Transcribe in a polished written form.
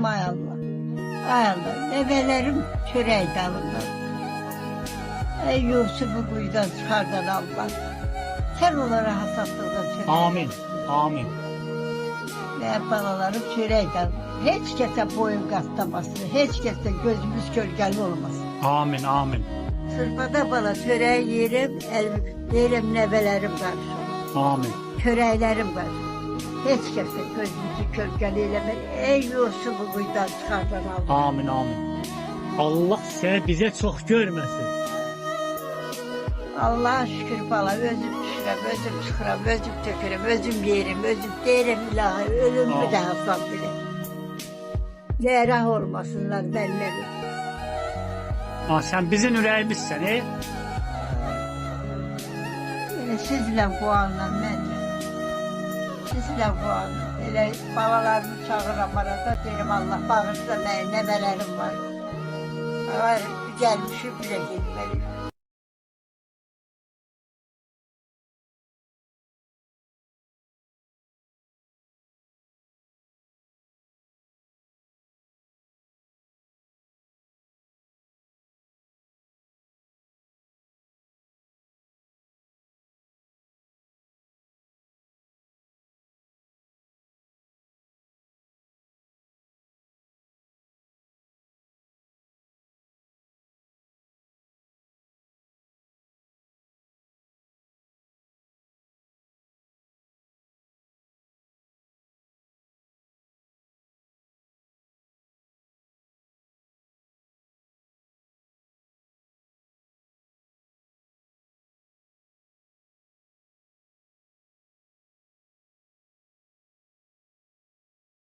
ay Allah. Ay Allah. Nebelerim çörek dalından. Ey Yusuf'u kuyudan çıkardan Allah. Sen onlara hasatlıktan çörek. Amin. Amin. Ve balalarım çörek dalından. Hiç kese boyun katlamasın. Hiç kese gözümüz gölgeli olmasın. Amin. Amin. Sırfada bala çöreği yerim, yerim nebelerim karşı. Amin. Çöreklerim var. Hiç kese gözümüzü gölgeli eylemeyin. Ey Yusuf'u kuyudan çıkardan Allah. Amin. Amin. Allah seni bize çok görmesin. Allah'a şükür bala, özüm düşürəm, özüm çıxıram, özüm tökürəm, özüm yerim, özüm deyirəm ilahi, ölümümü de hasab bilir. Cerrah olmasınlar benimle. Ha, sen bizim yüreğimizsen, Yani sizle puanla benimle. Sizle puanla. Elə balalarımı çağıram arada, deyirəm Allah bağışla, ne nebelerim var. Var, gelmişim bile gitmeliyim.